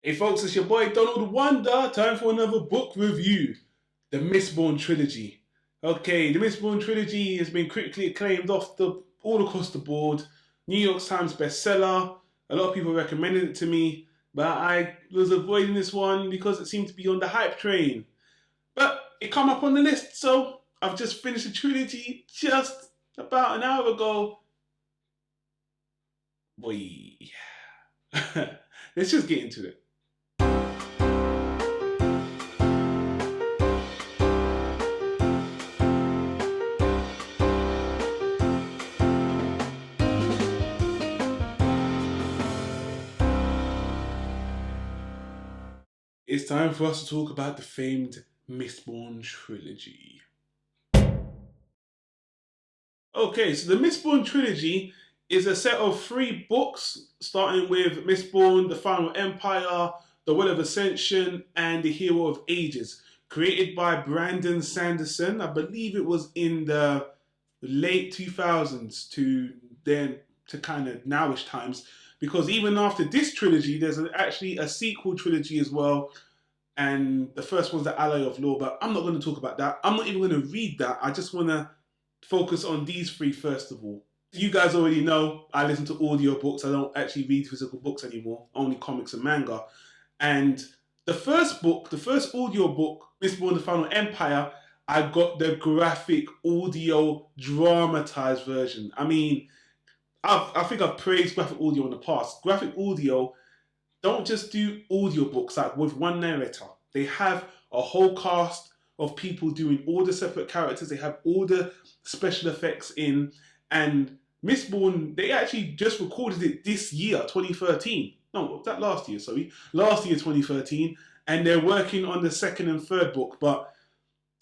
Hey folks, it's your boy Donald Wonder. Time for another book review. The Mistborn Trilogy. Okay, the Mistborn Trilogy has been critically acclaimed all across the board. New York Times bestseller. A lot of people recommended it to me, but I was avoiding this one because it seemed to be on the hype train. But it come up on the list, so I've just finished the trilogy just about an hour ago. Boy, let's just get into it. It's time for us to talk about the famed Mistborn trilogy. Okay, so the Mistborn trilogy is a set of 3 books, starting with Mistborn, The Final Empire, The Well of Ascension, and The Hero of Ages, created by Brandon Sanderson. I believe it was in the late 2000s to kind of nowish times, because even after this trilogy, there's actually a sequel trilogy as well, and the first one's the Alloy of Law, but I'm not going to talk about that. I'm not even going to read that. I just want to focus on these 3 first of all. You guys already know I listen to audio books. I don't actually read physical books anymore, only comics and manga. And the first book, the first audio book, Mistborn the Final Empire, I got the graphic audio dramatized version. I mean, I think I've praised graphic audio in the past. Graphic audio don't just do audiobooks like with one narrator. They have a whole cast of people doing all the separate characters. They have all the special effects in. And Mistborn, they actually just recorded it this year, 2013. No, was that last year? Sorry, last year, 2013. And they're working on the second and third book. But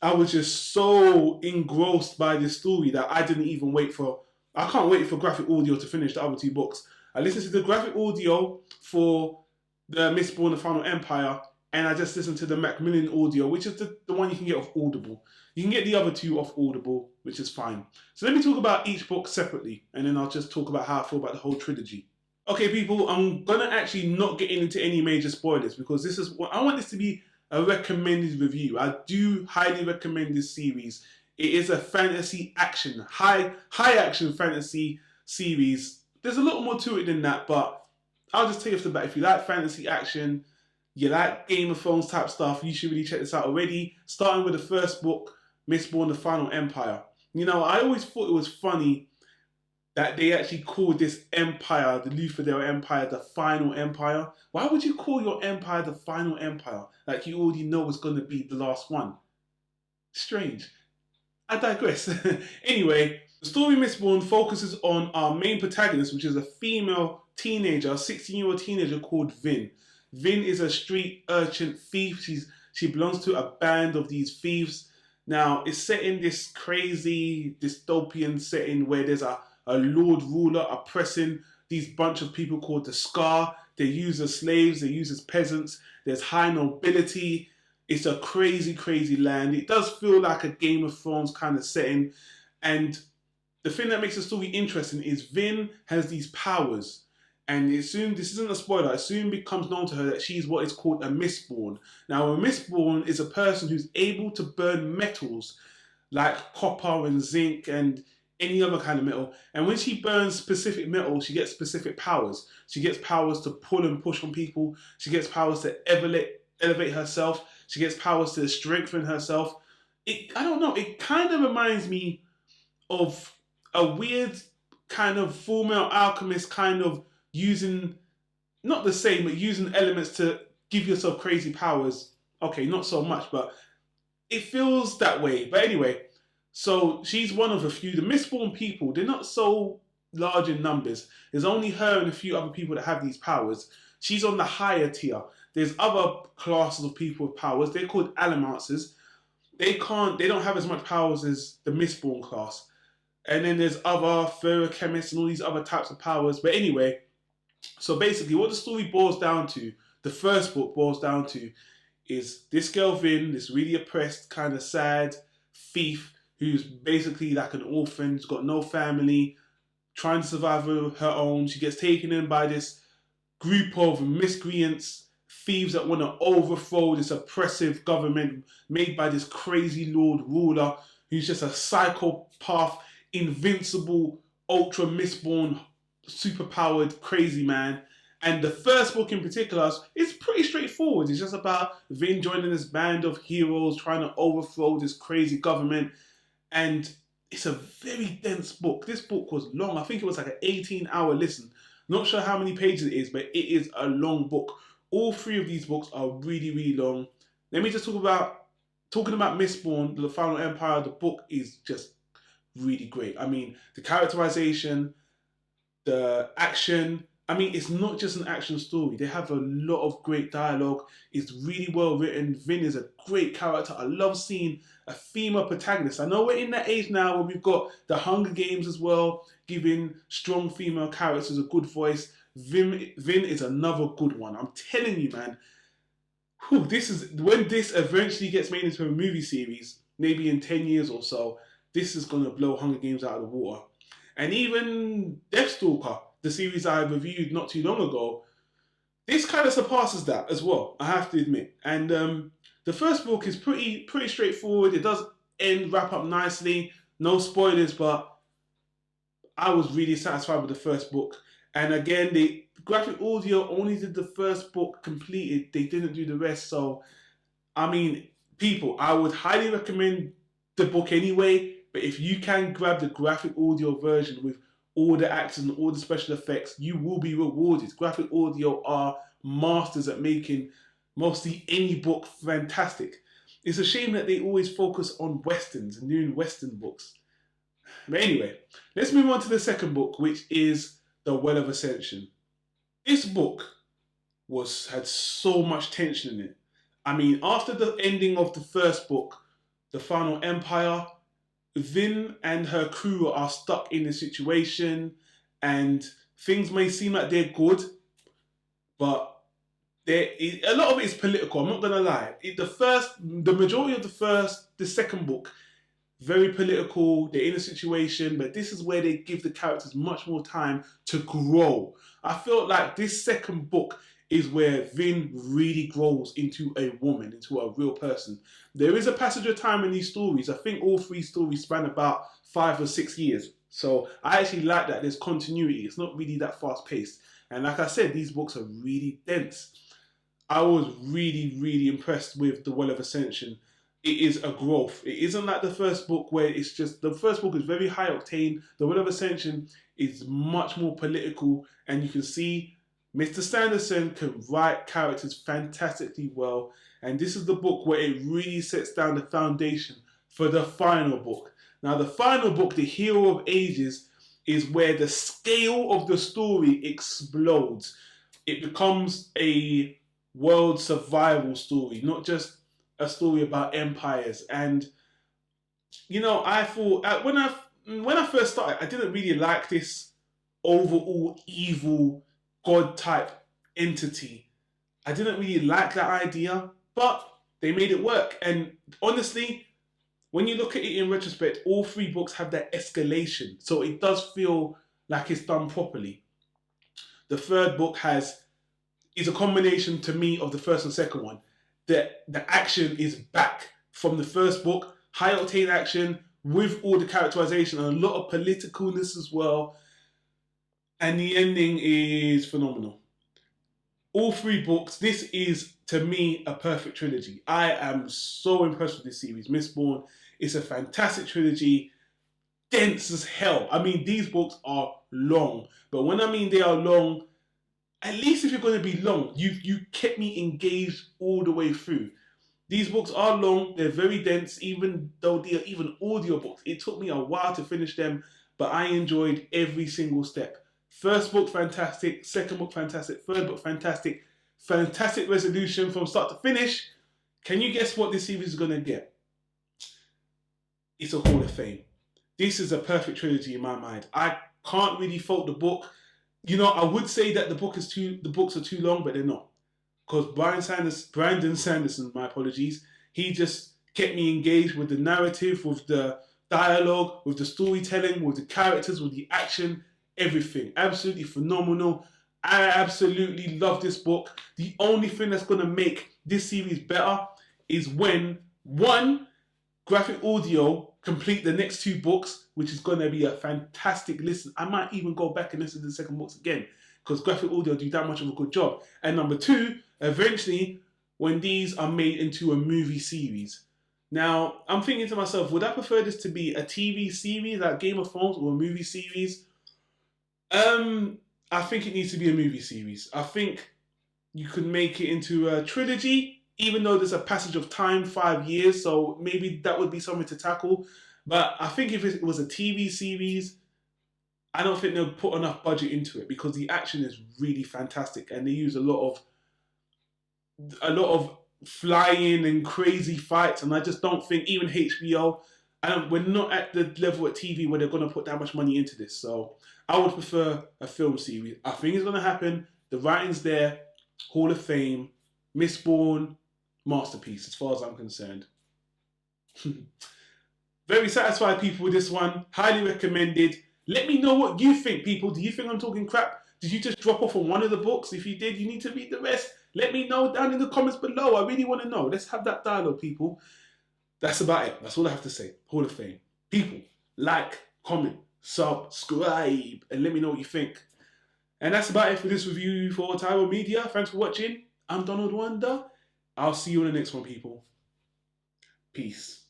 I was just so engrossed by this story that I didn't even wait for. I can't wait for graphic audio to finish the other 2 books. I listened to the graphic audio for the Mistborn, The Final Empire, and I just listened to the Macmillan audio, which is the one you can get off Audible. You can get the other 2 off Audible, which is fine. So let me talk about each book separately, and then I'll just talk about how I feel about the whole trilogy. Okay, people, I'm gonna actually not get into any major spoilers because this is what I want this to be a recommended review. I do highly recommend this series. It is a fantasy action, high action fantasy series. There's a lot more to it than that, but I'll just take it off the bat. If you like fantasy action, you like Game of Thrones type stuff, you should really check this out already. Starting with the first book, Mistborn: The Final Empire. You know, I always thought it was funny that they actually called this empire, the Luthadel Empire, the Final Empire. Why would you call your empire the Final Empire? Like you already know it's going to be the last one. Strange. I digress. Anyway, the story Mistborn focuses on our main protagonist, which is a female teenager, a 16-year-old teenager called Vin. Vin is a street urchin thief. She belongs to a band of these thieves. Now, it's set in this crazy dystopian setting where there's a lord ruler oppressing these bunch of people called the Scar. They're used as slaves, they're used as peasants. There's high nobility. It's a crazy, crazy land. It does feel like a Game of Thrones kind of setting. And the thing that makes the story interesting is Vin has these powers. And this isn't a spoiler, it soon becomes known to her that she's what is called a Mistborn. Now, a Mistborn is a person who's able to burn metals like copper and zinc and any other kind of metal. And when she burns specific metal, she gets specific powers. She gets powers to pull and push on people. She gets powers to elevate herself. She gets powers to strengthen herself. I don't know, it kind of reminds me of a weird kind of Full Metal Alchemist kind of using, not the same, but using elements to give yourself crazy powers. Okay, not so much, but it feels that way. But anyway, so she's one of a few. The Mistborn people, they're not so large in numbers. There's only her and a few other people that have these powers. She's on the higher tier. There's other classes of people with powers. They're called Allomancers. They don't have as much powers as the Mistborn class. And then there's other ferrochemists and all these other types of powers. But anyway, so basically what the story boils down to, the first book boils down to, is this girl Vin, this really oppressed, kind of sad thief who's basically like an orphan, who's got no family, trying to survive on her own. She gets taken in by this group of miscreants, thieves that want to overthrow this oppressive government made by this crazy lord ruler who's just a psychopath, invincible, ultra Mistborn, superpowered crazy man. And the first book in particular is pretty straightforward. It's just about Vin joining this band of heroes trying to overthrow this crazy government. And it's a very dense book. This book was long. I think it was like an 18-hour listen. Not sure how many pages it is, but it is a long book. All three of these books are really, really long. Let me just talking about Mistborn, The Final Empire. The book is just really great. I mean, the characterization, the action. I mean, it's not just an action story. They have a lot of great dialogue. It's really well written. Vin is a great character. I love seeing a female protagonist. I know we're in that age now where we've got the Hunger Games as well, giving strong female characters a good voice. Vin is another good one. I'm telling you, man. This is when this eventually gets made into a movie series, maybe in 10 years or so. This is gonna blow Hunger Games out of the water. And even Deathstalker, the series I reviewed not too long ago, this kind of surpasses that as well, I have to admit. And the first book is pretty straightforward. It does wrap up nicely. No spoilers, but I was really satisfied with the first book. And again, the graphic audio only did the first book completed. They didn't do the rest. So, I mean, people, I would highly recommend the book anyway. But if you can grab the graphic audio version with all the actors and all the special effects, you will be rewarded. Graphic audio are masters at making mostly any book fantastic. It's a shame that they always focus on westerns and doing western books. But anyway, let's move on to the second book, which is The Well of Ascension. This book had so much tension in it. I mean, after the ending of the first book, The Final Empire, Vin and her crew are stuck in a situation and things may seem like they're good, but a lot of it is political. I'm not going to lie. The majority of the second book, very political. They're in a situation, but this is where they give the characters much more time to grow. I feel like this second book is where Vin really grows into a woman, into a real person. There is a passage of time in these stories. I think all three stories span about 5 or 6 years. So I actually like that there's continuity. It's not really that fast paced. And like I said, these books are really dense. I was really, really impressed with The Well of Ascension. It is a growth. It isn't like the first book where it's just, the first book is very high octane. The Well of Ascension is much more political, and you can see Mr. Sanderson can write characters fantastically well, and this is the book where it really sets down the foundation for the final book. Now, the final book, The Hero of Ages, is where the scale of the story explodes. It becomes a world survival story, not just a story about empires. And you know, I thought when I first started, I didn't really like this overall evil god type entity. I didn't really like that idea, but they made it work. And honestly, when you look at it in retrospect, all three books have that escalation, so it does feel like it's done properly. The third book is a combination to me of the first and second one. The action is back from the first book, high octane action with all the characterization and a lot of politicalness as well. And the ending is phenomenal. All three books, this is to me a perfect trilogy. I am so impressed with this series. Mistborn is a fantastic trilogy, dense as hell. I mean, these books are long, but when I mean they are long, at least if you're going to be long, you kept me engaged all the way through. These books are long, they're very dense, even though they are even audio books. It took me a while to finish them, but I enjoyed every single step. First book, fantastic. Second book, fantastic. Third book, fantastic. Fantastic resolution from start to finish. Can you guess what this series is going to get? It's a Hall of Fame. This is a perfect trilogy in my mind. I can't really fault the book. You know, I would say that the books are too long, but they're not. Because Brandon Sanderson, my apologies, he just kept me engaged with the narrative, with the dialogue, with the storytelling, with the characters, with the action, everything. Absolutely phenomenal. I absolutely love this book. The only thing that's going to make this series better is when, one, graphic audio complete the next two books, which is going to be a fantastic listen. I might even go back and listen to the second books again because graphic audio do that much of a good job. And number two, eventually, when these are made into a movie series. Now, I'm thinking to myself, would I prefer this to be a TV series like Game of Thrones or a movie series? I think it needs to be a movie series. I think you could make it into a trilogy, even though there's a passage of time, 5 years, so maybe that would be something to tackle. But I think if it was a TV series, I don't think they'll put enough budget into it because the action is really fantastic and they use a lot of flying and crazy fights, and I just don't think even HBO, we're not at the level at TV where they're going to put that much money into this. So I would prefer a film series. I think it's going to happen. The writing's there. Hall of Fame, Mistborn, masterpiece as far as I'm concerned. Very satisfied, people, with this one. Highly recommended. Let me know what you think, people. Do you think I'm talking crap? Did you just drop off on one of the books? If you did, you need to read the rest. Let me know down in the comments below. I really want to know. Let's have that dialogue, people. That's about it. That's all I have to say. Hall of Fame. People, like, comment, subscribe, and let me know what you think. And that's about it for this review for Tyro Media. Thanks for watching. I'm Donald Wonder. I'll see you in the next one, people. Peace.